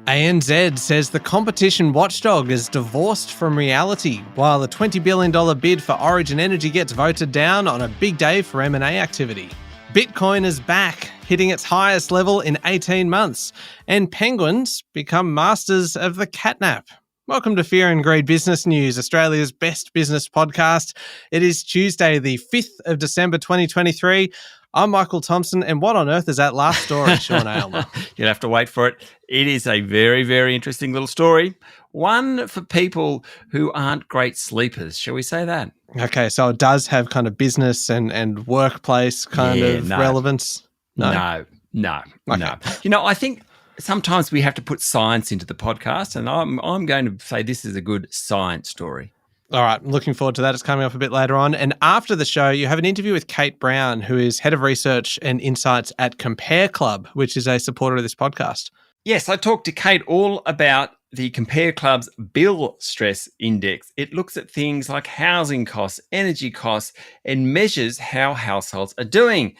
ANZ says the competition watchdog is divorced from reality, while the $20 billion bid for Origin Energy gets voted down on a big day for M&A activity. Bitcoin is back, hitting its highest level in 18 months, and penguins become masters of the catnap. Welcome to Fear and Greed Business News, Australia's best business podcast. It is Tuesday, the 5th of December 2023. I'm Michael Thompson, and what on earth is that last story, Sean Aylmer? You'll have to wait for it. It is a very, very interesting little story. One for people who aren't great sleepers, shall we say that? Okay, so it does have kind of business and workplace kind of relevance? No. Okay. You know, I think sometimes we have to put science into the podcast, and I'm going to say this is a good science story. All right, I'm looking forward to that. It's coming up a bit later on. And after the show, you have an interview with Kate Brown, who is Head of Research and Insights at Compare Club, which is a supporter of this podcast. Yes, I talked to Kate all about the Compare Club's Bill Stress Index. It looks at things like housing costs, energy costs, and measures how households are doing.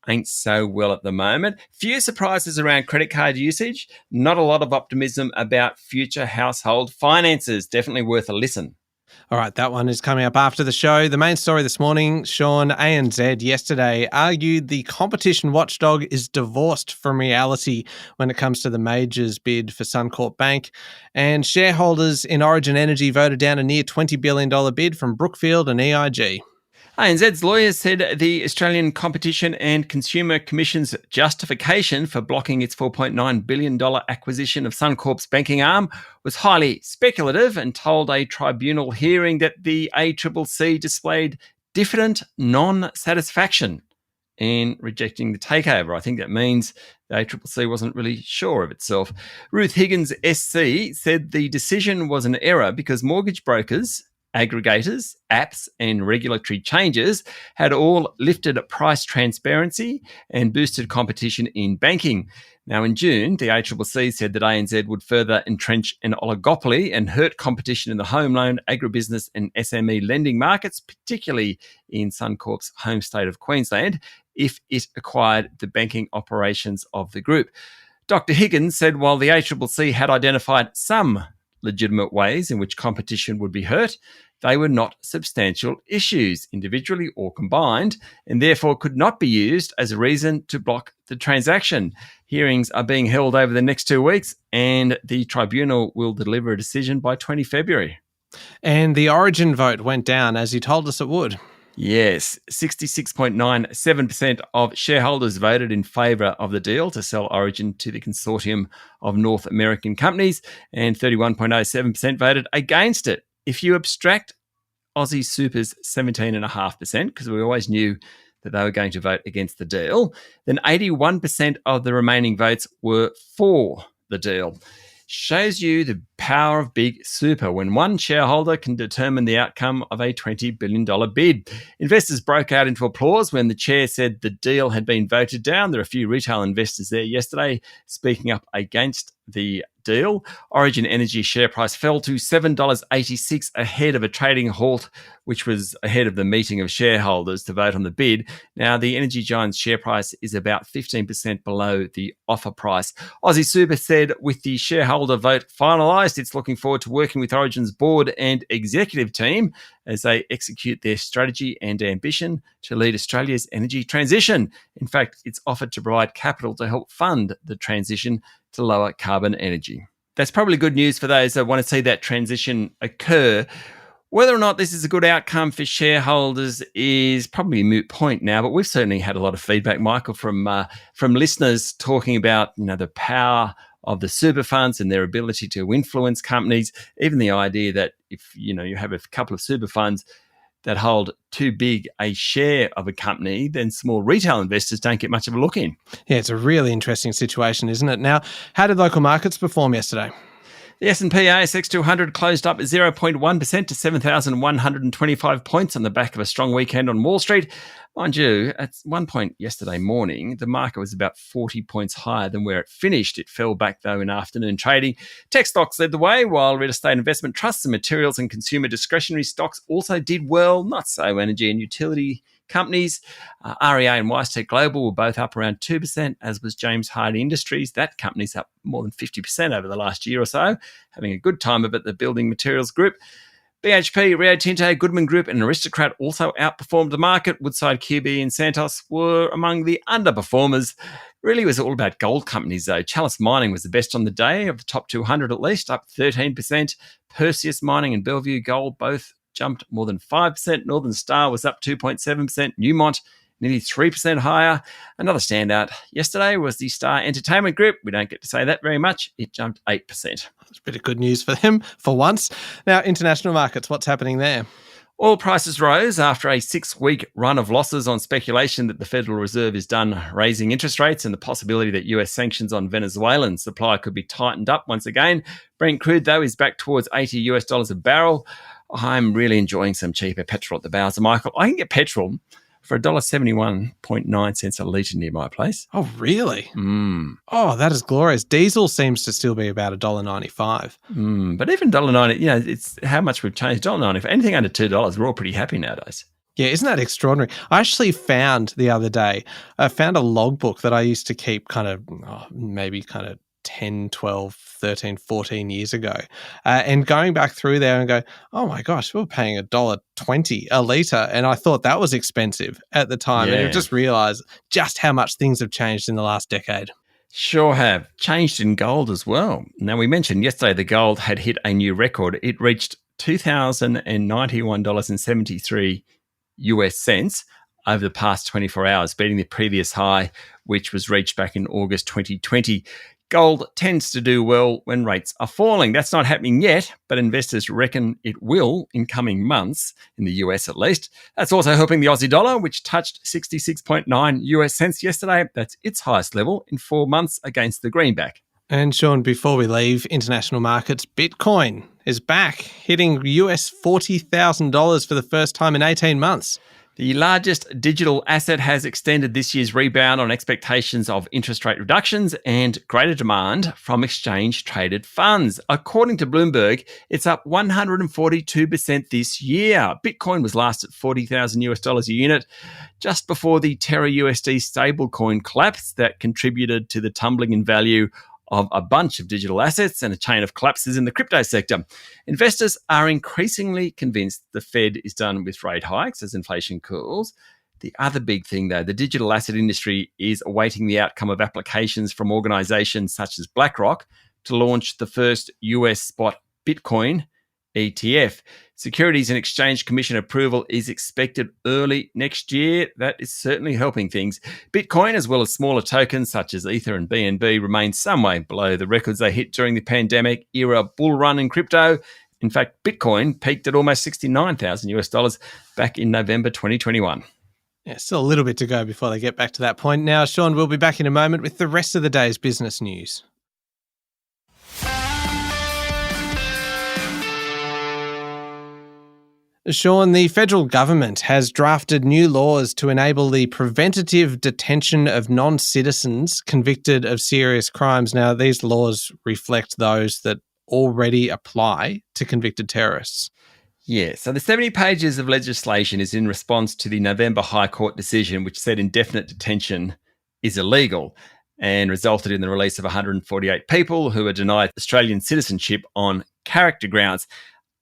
Ain't so well at the moment. Few surprises around credit card usage. Not a lot of optimism about future household finances. Definitely worth a listen. All right, that one is coming up after the show. The main story this morning, Sean, ANZ yesterday argued the competition watchdog is divorced from reality when it comes to the majors bid for Suncorp Bank. And shareholders in Origin Energy voted down a near $20 billion bid from Brookfield and EIG. ANZ's lawyers said the Australian Competition and Consumer Commission's justification for blocking its $4.9 billion acquisition of Suncorp's banking arm was highly speculative, and told a tribunal hearing that the ACCC displayed diffident non-satisfaction in rejecting the takeover. I think that means the ACCC wasn't really sure of itself. Ruth Higgins SC said the decision was an error because mortgage brokers, aggregators, apps, and regulatory changes had all lifted price transparency and boosted competition in banking. Now, in June, the ACCC said that ANZ would further entrench an oligopoly and hurt competition in the home loan, agribusiness, and SME lending markets, particularly in Suncorp's home state of Queensland, if it acquired the banking operations of the group. Dr. Higgins said while the ACCC had identified some legitimate ways in which competition would be hurt, they were not substantial issues, individually or combined, and therefore could not be used as a reason to block the transaction. Hearings are being held over the next 2 weeks, and the tribunal will deliver a decision by 20 February. And the Origin vote went down, as you told us it would. Yes, 66.97% of shareholders voted in favour of the deal to sell Origin to the consortium of North American companies, and 31.07% voted against it. If you abstract Aussie Super's 17.5%, because we always knew that they were going to vote against the deal, then 81% of the remaining votes were for the deal. Shows you the power of big super when one shareholder can determine the outcome of a $20 billion bid. Investors broke out into applause when the chair said the deal had been voted down. There are a few retail investors there yesterday speaking up against the deal. Origin Energy share price fell to $7.86 ahead of a trading halt, which was ahead of the meeting of shareholders to vote on the bid. Now, the energy giant's share price is about 15% below the offer price. Aussie Super said with the shareholder vote finalised, it's looking forward to working with Origin's board and executive team as they execute their strategy and ambition to lead Australia's energy transition. In fact, it's offered to provide capital to help fund the transition to lower carbon energy. That's probably good news for those that want to see that transition occur. Whether or not this is a good outcome for shareholders is probably a moot point now, but we've certainly had a lot of feedback, Michael, from listeners talking about, you know, the power of the super funds and their ability to influence companies. Even the idea that if, you know, you have a couple of super funds that hold too big a share of a company, then small retail investors don't get much of a look in. Yeah, it's a really interesting situation, isn't it? Now, how did local markets perform yesterday? The S&P ASX 200 closed up 0.1% to 7,125 points on the back of a strong weekend on Wall Street. Mind you, at one point yesterday morning, the market was about 40 points higher than where it finished. It fell back, though, in afternoon trading. Tech stocks led the way, while real estate investment trusts and materials and consumer discretionary stocks also did well. Not so energy and utility companies. REA and WiseTech Global were both up around 2%, as was James Hardie Industries. That company's up more than 50% over the last year or so, having a good time of it, the building materials group. BHP, Rio Tinto, Goodman Group and Aristocrat also outperformed the market. Woodside, QB and Santos were among the underperformers. Really was all about gold companies though. Chalice Mining was the best on the day, of the top 200 at least, up 13%. Perseus Mining and Bellevue Gold both jumped more than 5%. Northern Star was up 2.7%. Newmont nearly 3% higher. Another standout yesterday was the Star Entertainment Group. We don't get to say that very much. It jumped 8%. It's a bit of good news for them for once. Now, international markets, what's happening there? Oil prices rose after a 6-week run of losses on speculation that the Federal Reserve is done raising interest rates and the possibility that US sanctions on Venezuelan supply could be tightened up once again. Brent crude, though, is back towards $80 a barrel. I'm really enjoying some cheaper petrol at the Bowser, Michael. I can get petrol for $1.71.9 a litre near my place. Oh, really? Mm. Oh, that is glorious. Diesel seems to still be about $1.95. But even $1.90, it's how much we've changed. $1.90 for anything under $2, we're all pretty happy nowadays. Yeah, isn't that extraordinary? I actually found the other day, I found a logbook that I used to keep maybe 10, 12, 13, 14 years ago. And going back through there and go, oh my gosh, we were paying $1.20 a litre. And I thought that was expensive at the time. Yeah. And I just realised just how much things have changed in the last decade. Sure have. Changed in gold as well. Now, we mentioned yesterday the gold had hit a new record. It reached $2,091.73 US cents over the past 24 hours, beating the previous high, which was reached back in August 2020. Gold tends to do well when rates are falling. That's not happening yet, but investors reckon it will in coming months, in the US at least. That's also helping the Aussie dollar, which touched 66.9 US cents yesterday. That's its highest level in 4 months against the greenback. And Sean, before we leave international markets, Bitcoin is back, hitting US $40,000 for the first time in 18 months. The largest digital asset has extended this year's rebound on expectations of interest rate reductions and greater demand from exchange-traded funds. According to Bloomberg, it's up 142% this year. Bitcoin was last at $40,000 a unit just before the Terra USD stablecoin collapse that contributed to the tumbling in value of a bunch of digital assets and a chain of collapses in the crypto sector. Investors are increasingly convinced the Fed is done with rate hikes as inflation cools. The other big thing, though, the digital asset industry is awaiting the outcome of applications from organizations such as BlackRock to launch the first US spot Bitcoin ETF. Securities and Exchange Commission approval is expected early next year. That is certainly helping things. Bitcoin, as well as smaller tokens such as Ether and BNB, remain some way below the records they hit during the pandemic era bull run in crypto. In fact, Bitcoin peaked at almost $69,000 back in November 2021. Yeah, still a little bit to go before they get back to that point. Now, Sean, we'll be back in a moment with the rest of the day's business news. Sean, the federal government has drafted new laws to enable the preventative detention of non-citizens convicted of serious crimes. Now, these laws reflect those that already apply to convicted terrorists. Yeah, so the 70 pages of legislation is in response to the November High Court decision, which said indefinite detention is illegal and resulted in the release of 148 people who were denied Australian citizenship on character grounds.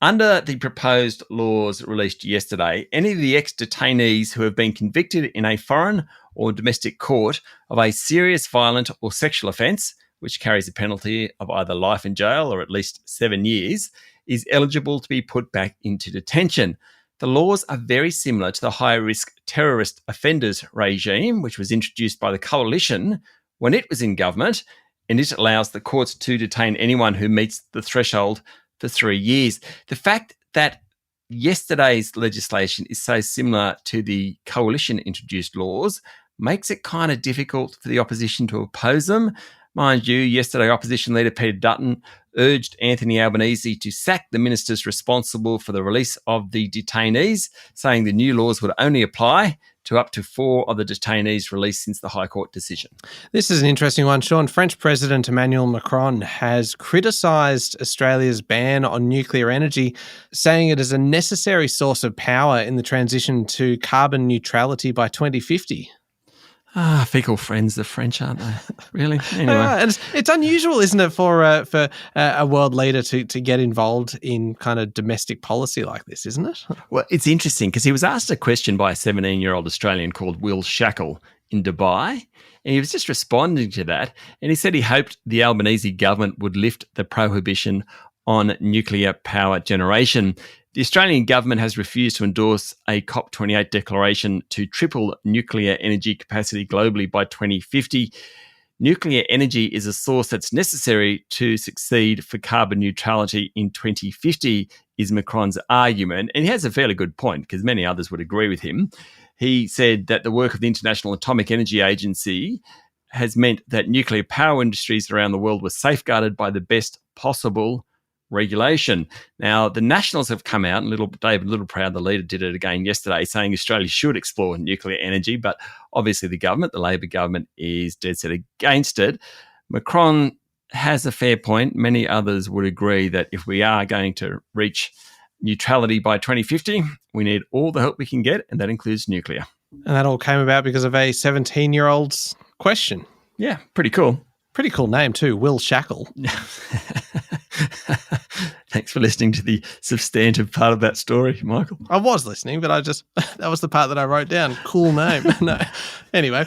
Under the proposed laws released yesterday, any of the ex-detainees who have been convicted in a foreign or domestic court of a serious violent or sexual offence, which carries a penalty of either life in jail or at least 7 years, is eligible to be put back into detention. The laws are very similar to the high-risk terrorist offenders regime, which was introduced by the Coalition when it was in government, and it allows the courts to detain anyone who meets the threshold for 3 years. The fact that yesterday's legislation is so similar to the Coalition-introduced laws makes it kind of difficult for the opposition to oppose them. Mind you, yesterday Opposition Leader Peter Dutton urged Anthony Albanese to sack the ministers responsible for the release of the detainees, saying the new laws would only apply to up to 4 of the detainees released since the High Court decision. This is an interesting one, Sean. French President Emmanuel Macron has criticised Australia's ban on nuclear energy, saying it is a necessary source of power in the transition to carbon neutrality by 2050. Fickle friends, the French, aren't they? Really? Anyway. And it's unusual, isn't it, for a world leader to get involved in kind of domestic policy like this, isn't it? Well, it's interesting because he was asked a question by a 17-year-old Australian called Will Shackle in Dubai, and he was just responding to that, and he said he hoped the Albanese government would lift the prohibition on nuclear power generation. The Australian government has refused to endorse a COP28 declaration to triple nuclear energy capacity globally by 2050. Nuclear energy is a source that's necessary to succeed for carbon neutrality in 2050, is Macron's argument. And he has a fairly good point because many others would agree with him. He said that the work of the International Atomic Energy Agency has meant that nuclear power industries around the world were safeguarded by the best possible regulation. Now, the Nationals have come out, and David Littleproud, the leader, did it again yesterday, saying Australia should explore nuclear energy, but obviously the Labor government, is dead set against it. Macron has a fair point. Many others would agree that if we are going to reach neutrality by 2050, we need all the help we can get, and that includes nuclear. And that all came about because of a 17-year-old's question. Yeah, pretty cool. Pretty cool name too, Will Shackle. Thanks for listening to the substantive part of that story, Michael. I was listening, but that was the part that I wrote down. Cool name. No. Anyway,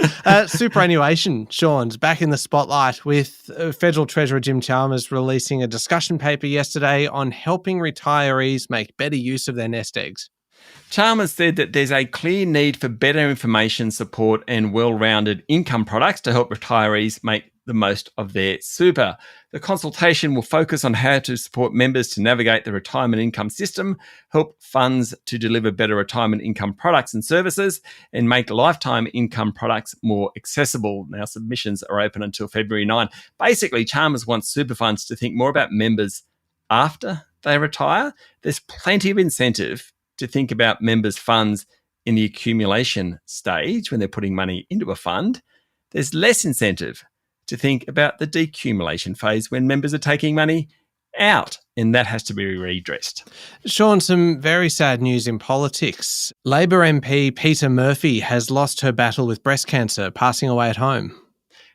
superannuation, Sean's back in the spotlight with Federal Treasurer Jim Chalmers releasing a discussion paper yesterday on helping retirees make better use of their nest eggs. Chalmers said that there's a clear need for better information, support and well-rounded income products to help retirees make the most of their super. The consultation will focus on how to support members to navigate the retirement income system, help funds to deliver better retirement income products and services, and make lifetime income products more accessible. Now, submissions are open until February 9. Basically, Chalmers wants super funds to think more about members after they retire. There's plenty of incentive to think about members' funds in the accumulation stage when they're putting money into a fund. There's less incentive to think about the decumulation phase when members are taking money out, and that has to be redressed. Sean, some very sad news in politics. Labor MP Peter Murphy has lost her battle with breast cancer, passing away at home.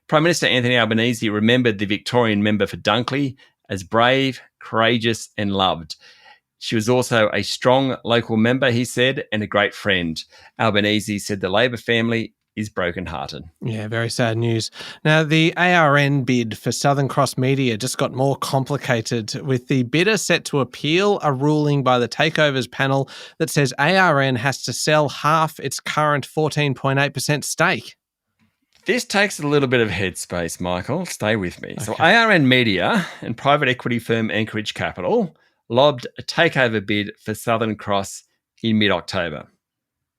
Prime Minister Anthony Albanese remembered the Victorian member for Dunkley as brave, courageous and loved. She was also a strong local member, he said, and a great friend. Albanese said the Labor family is brokenhearted. Yeah, very sad news. Now, the ARN bid for Southern Cross Media just got more complicated, with the bidder set to appeal a ruling by the Takeovers panel that says ARN has to sell half its current 14.8% stake. This takes a little bit of headspace, Michael. Stay with me. Okay. So ARN Media and private equity firm Anchorage Capital lobbed a takeover bid for Southern Cross in mid-October.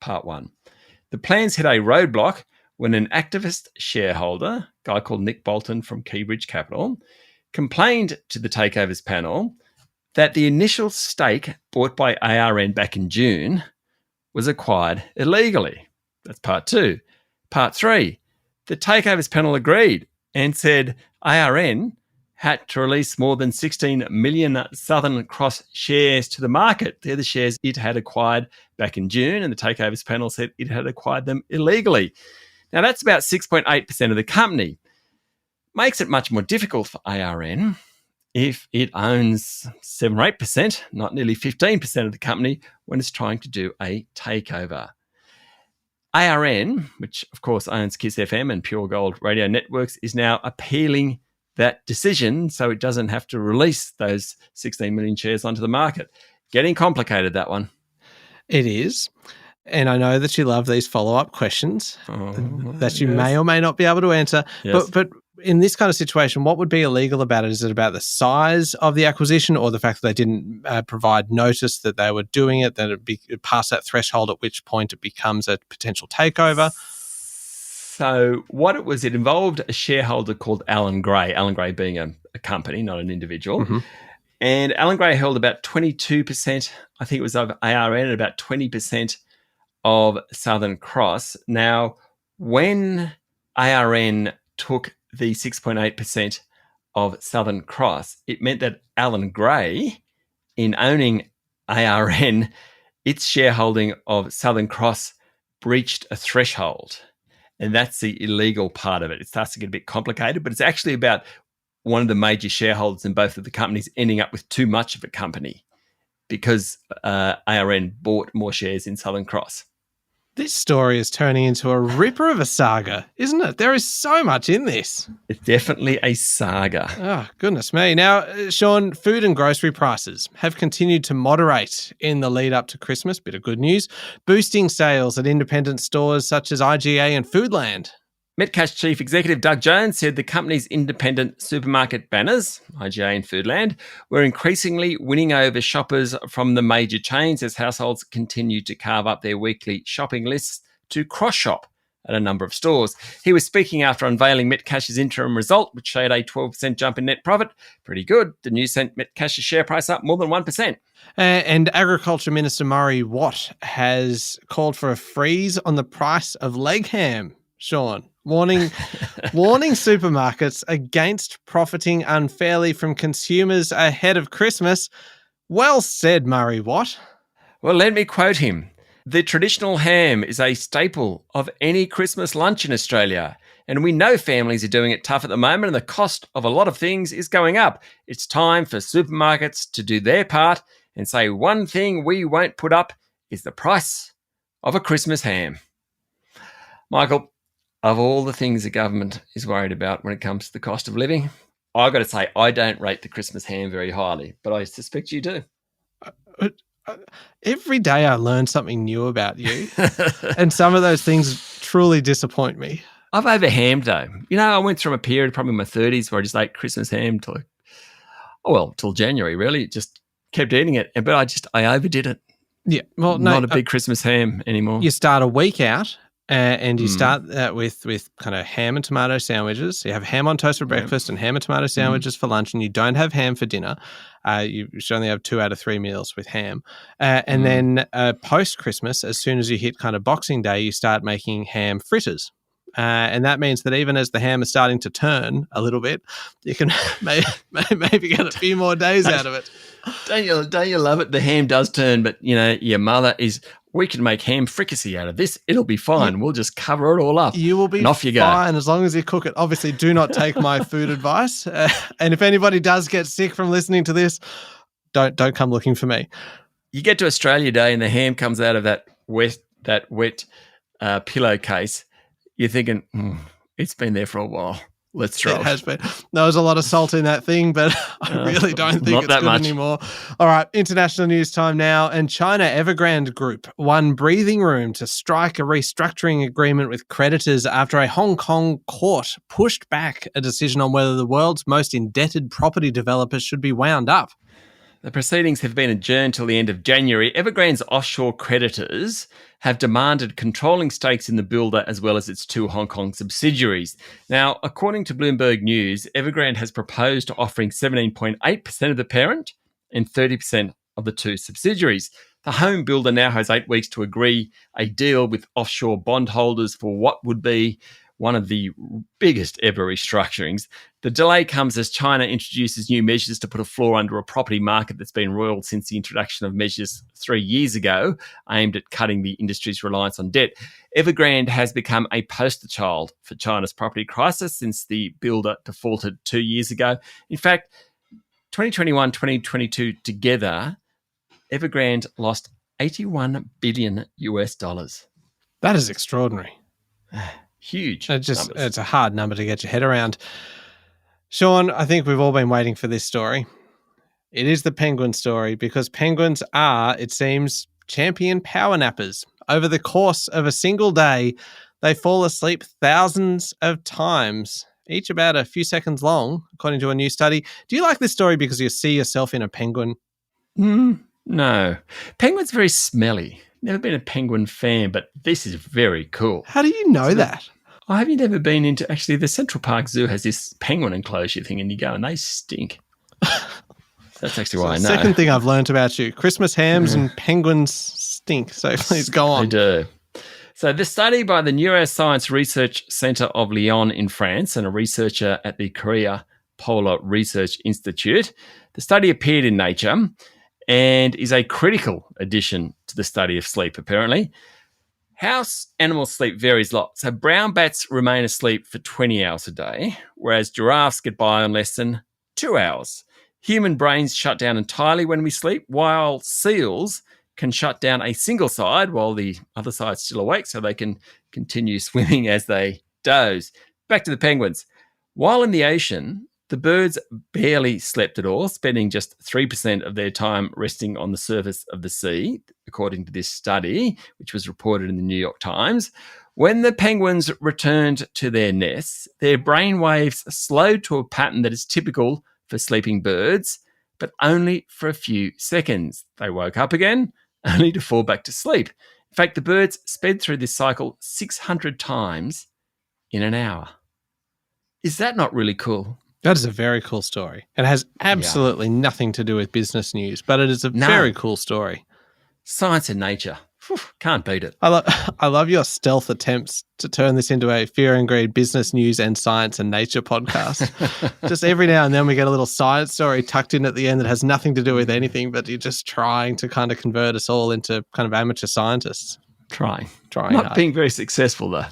Part 1. The plans hit a roadblock when an activist shareholder, a guy called Nick Bolton from Keybridge Capital, complained to the takeovers panel that the initial stake bought by ARN back in June was acquired illegally. That's part 2. Part 3, the takeovers panel agreed and said ARN had to release more than 16 million Southern Cross shares to the market. They're the shares it had acquired back in June, and the takeovers panel said it had acquired them illegally. Now, that's about 6.8% of the company. Makes it much more difficult for ARN if it owns 7 or 8%, not nearly 15% of the company, when it's trying to do a takeover. ARN, which of course owns Kiss FM and Pure Gold radio networks, is now appealing that decision so it doesn't have to release those 16 million shares onto the market. Getting complicated, that one. It is. And I know that you love these follow-up questions that you may or may not be able to answer. Yes. But in this kind of situation, what would be illegal about it? Is it about the size of the acquisition, or the fact that they didn't provide notice that they were doing it, that it passed that threshold at which point it becomes a potential takeover? So what it was, it involved a shareholder called Alan Gray being a company, not an individual. Mm-hmm. And Alan Gray held about 22%, I think it was, of ARN, and about 20% of Southern Cross. Now, when ARN took the 6.8% of Southern Cross, it meant that Alan Gray, in owning ARN, its shareholding of Southern Cross breached a threshold. And that's the illegal part of it. It starts to get a bit complicated, but it's actually about one of the major shareholders in both of the companies ending up with too much of a company because ARN bought more shares in Southern Cross. This story is turning into a ripper of a saga, isn't it? There is so much in this. It's definitely a saga. Oh, goodness me. Now, Sean, food and grocery prices have continued to moderate in the lead up to Christmas. Bit of good news. Boosting sales at independent stores such as IGA and Foodland. Metcash Chief Executive Doug Jones said the company's independent supermarket banners, IGA and Foodland, were increasingly winning over shoppers from the major chains as households continued to carve up their weekly shopping lists to cross-shop at a number of stores. He was speaking after unveiling Metcash's interim result, which showed a 12% jump in net profit. Pretty good. The news sent Metcash's share price up more than 1%. And Agriculture Minister Murray Watt has called for a freeze on the price of leg ham, Sean. Warning supermarkets against profiting unfairly from consumers ahead of Christmas. Well said, Murray Watt. Well, let me quote him. The traditional ham is a staple of any Christmas lunch in Australia, and we know families are doing it tough at the moment and the cost of a lot of things is going up. It's time for supermarkets to do their part and say one thing we won't put up is the price of a Christmas ham. Michael, of all the things the government is worried about when it comes to the cost of living, I've got to say I don't rate the Christmas ham very highly, but I suspect you do. Every day I learn something new about you, and some of those things truly disappoint me. I've overhammed though. You know, I went through a period probably in my 30s where I just ate Christmas ham till January, really. Just kept eating it, but I overdid it. Yeah, well, not a big Christmas ham anymore. You start a week out. And you start with kind of ham and tomato sandwiches. You have ham on toast for breakfast and ham and tomato sandwiches for lunch, and you don't have ham for dinner. You should only have 2 out of 3 meals with ham. And then post-Christmas, as soon as you hit kind of Boxing Day, you start making ham fritters. And that means that even as the ham is starting to turn a little bit, you can maybe get a few more days out of it. Don't you love it? The ham does turn, but, you know, your mother is... We can make ham fricassee out of this. It'll be fine. We'll just cover it all up. You will be off you fine go. As long as you cook it. Obviously, do not take my food advice. And if anybody does get sick from listening to this, don't come looking for me. You get to Australia Day and the ham comes out of that wet pillowcase. You're thinking, it's been there for a while. Let's try it. It has been. There was a lot of salt in that thing, but I really don't think it's good anymore. All right, international news time now. And China Evergrande Group won breathing room to strike a restructuring agreement with creditors after a Hong Kong court pushed back a decision on whether the world's most indebted property developers should be wound up. The proceedings have been adjourned till the end of January. Evergrande's offshore creditors have demanded controlling stakes in the builder as well as its 2 Hong Kong subsidiaries. Now, according to Bloomberg News, Evergrande has proposed offering 17.8% of the parent and 30% of the 2 subsidiaries. The home builder now has 8 weeks to agree a deal with offshore bondholders for what would be one of the biggest ever restructurings. The delay comes as China introduces new measures to put a floor under a property market that's been roiled since the introduction of measures 3 years ago, aimed at cutting the industry's reliance on debt. Evergrande has become a poster child for China's property crisis since the builder defaulted 2 years ago. In fact, 2021-2022 together, Evergrande lost $81 billion. That is extraordinary. Huge. It's a hard number to get your head around. Sean, I think we've all been waiting for this story. It is the penguin story because penguins are, it seems, champion power nappers. Over the course of a single day, they fall asleep thousands of times, each about a few seconds long, according to a new study. Do you like this story because you see yourself in a penguin? No. Penguins are very smelly. Never been a penguin fan, but this is very cool. How do you know that? Have you never been into... Actually, the Central Park Zoo has this penguin enclosure thing, and you go and they stink. That's actually why I know. Second thing I've learned about you. Christmas hams and penguins stink, so please go on. They do. So the study by the Neuroscience Research Centre of Lyon in France and a researcher at the Korea Polar Research Institute, the study appeared in Nature and is a critical addition to the study of sleep, apparently. House animal sleep varies a lot. So brown bats remain asleep for 20 hours a day, whereas giraffes get by on less than 2 hours. Human brains shut down entirely when we sleep, while seals can shut down a single side while the other side's still awake, so they can continue swimming as they doze. Back to the penguins. While in the ocean, the birds barely slept at all, spending just 3% of their time resting on the surface of the sea, according to this study, which was reported in the New York Times. When the penguins returned to their nests, their brain waves slowed to a pattern that is typical for sleeping birds, but only for a few seconds. They woke up again, only to fall back to sleep. In fact, the birds sped through this cycle 600 times in an hour. Is that not really cool? That is a very cool story. It has absolutely nothing to do with business news, but it is a very cool story. Science and nature. Whew, can't beat it. I love your stealth attempts to turn this into a Fear and Greed business news and science and nature podcast. Just every now and then we get a little science story tucked in at the end that has nothing to do with anything, but you're just trying to kind of convert us all into kind of amateur scientists. Trying Not hard. Being very successful, though.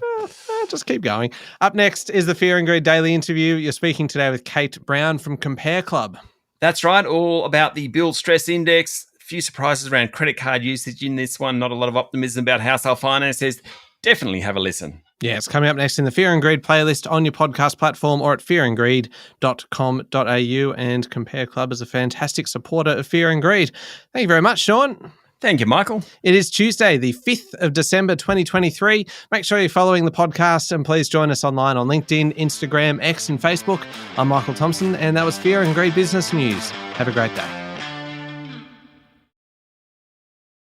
Just keep going. Up next is the Fear and Greed Daily Interview. You're speaking today with Kate Brown from Compare Club. That's right. All about the Build Stress Index. A few surprises around credit card usage in this one. Not a lot of optimism about household finances. Definitely have a listen. Yeah, it's coming up next in the Fear and Greed playlist on your podcast platform or at fearandgreed.com.au. And Compare Club is a fantastic supporter of Fear and Greed. Thank you very much, Sean. Thank you, Michael. It is Tuesday, the 5th of December, 2023. Make sure you're following the podcast and please join us online on LinkedIn, Instagram, X and Facebook. I'm Michael Thompson and that was Fear and Greed Business News. Have a great day.